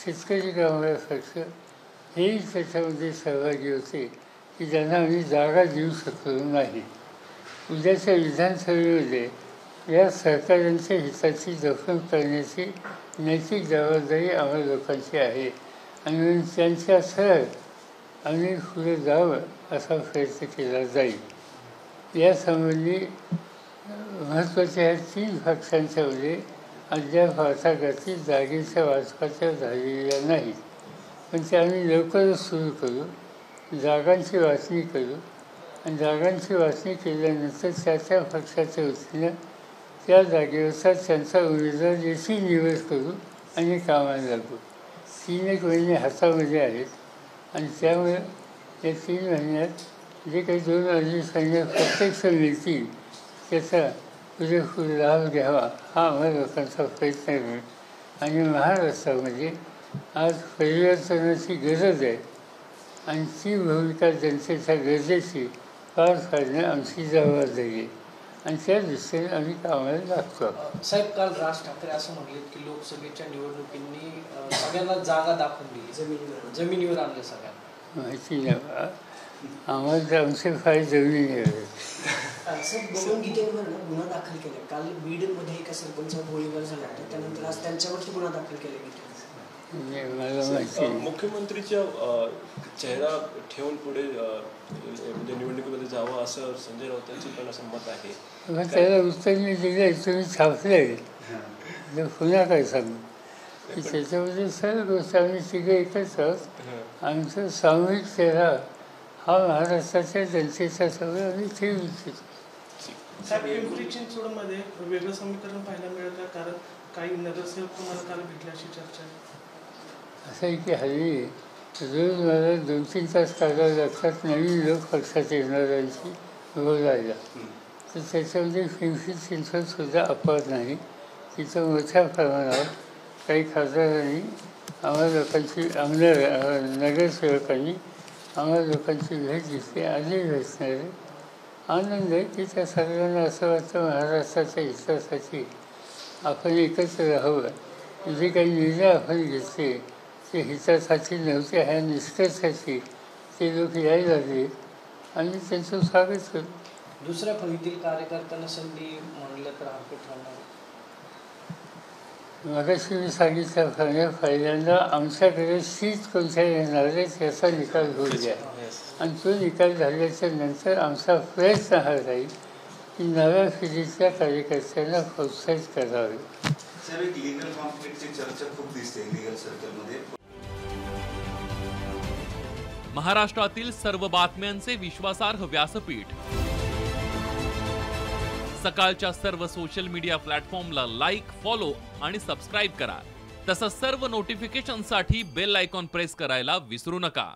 शेतकरी कामगार पक्ष हेही त्याच्यामध्ये सहभागी होते की ज्यांना आम्ही जागा देऊ शकलो नाही. उद्याच्या विधानसभेमध्ये या सहकाऱ्यांच्या हिताची जपणूक करण्याची नैतिक जबाबदारी आम्हा लोकांची आहे आणि म्हणून त्यांच्या सह आम्ही पुढे जावं असा प्रयत्न केला जाईल. यासंबंधी महत्त्वाच्या ह्या 3 पक्षांच्यामध्ये अद्याप वाटाघाटी जागेच्या वाटपाच्या झालेल्या नाहीत, पण ते आम्ही लवकरच सुरू करू. जागांची वाटणी करू आणि जागांची वाटणी केल्यानंतर त्या पक्षाच्या वतीनं त्या जागेवरचा त्यांचा उमेदवार याची निवड करू आणि कामाला लागू. 3 महिने हातामध्ये आहेत आणि त्यामुळे या 3 महिन्यात जे काही 2-2.5 महिने प्रत्यक्ष मिळतील त्याचा पुरेपूर लाभ घ्यावा हा आम्हा लोकांचा प्रयत्न आहे. आणि महाराष्ट्रामध्ये आज परिवर्तनाची गरज आहे आणि ती भूमिका जनतेच्या गरजेची पार पाडणं आमची जबाबदारी आहे आणि त्या दृष्टीने आम्ही कामाला लागतो. साहेब, काल राज ठाकरे असं म्हटले की लोकसभेच्या निवडणुकींनी सगळ्यांना जागा दाखवून दिली, जमिनीवर आणलं सगळ्यांना. माहिती नाही आम्हाला आमचे फार जमिनीवर भगवद्गीतेवर गुन्हा दाखल केला. काल बीडमध्ये एका सरपंचावर गोळीबार झाला होता, त्यानंतर आज त्यांच्यावरती गुन्हा दाखल केला. मला माहिती मुख्यमंत्रीच्या चेहरा ठेवून पुढे म्हणजे निवडणुकीमध्ये जावं असं संजय राऊतांचं पण असं मत आहे. मग त्याला उत्तर मी दिलं, तुम्ही छापले पुन्हा काय सांगू की त्याच्यामध्ये सर्व गोष्ट आम्ही 3 एकच आहोत. आमचा सामूहिक चेहरा हा महाराष्ट्राच्या जनतेच्या समोर आम्ही ठेवू इच्छितो. साहेब, पिंपरी चिंचवडमध्ये वेगळं समीकरण पाहायला मिळतं कारण काही नगरसेवक तुम्हाला काल भेटले अशी चर्चा आहे. असं आहे की हल्ली रोज मला 2-3 तास काढावे लागतात नवीन लोक पक्षात येणाऱ्यांची बोलायला. तर त्याच्यामध्ये पिंपरी चिंचवडसुद्धा अपवाद नाही. तिथं मोठ्या प्रमाणावर काही खासदारांनी आम्हा लोकांची नगरसेवकांनी आम्हा लोकांची भेट घेतली. आधी भेटणारे आनंद आहे की त्या सर्वांना असं वाटतं महाराष्ट्राच्या हितासाठी आपण एकत्र राहावं. जे काही निर्णय आपण घेतले ते हितासाठी नव्हते ह्या निष्कर्षाची ते लोक यायला लागले आणि त्यांचं स्वागत करू. दुसऱ्या फळीतील कार्यकर्त्यांना संधी म्हणलं तर हरकत ठरणार. मगाशी मी सांगितल्याप्रमाणे पहिल्यांदा आमच्याकडे सीट कोणत्या येणार आहे त्याचा निकाल होऊ द्या आणि तो निकाल झाल्याच्या नंतर आमचा प्रयत्न हा राहील की नव्या पिढीच्या कार्यकर्त्यांना प्रोत्साहित करावे. महाराष्ट्रातील सर्व बातम्यांचे विश्वासार्ह व्यासपीठ सकाळच्या सर्व सोशल मीडिया प्लॅटफॉर्मला लाईक, फॉलो आणि सबस्क्राईब करा. तसंच सर्व नोटिफिकेशनसाठी बेल आयकॉन प्रेस करायला विसरू नका.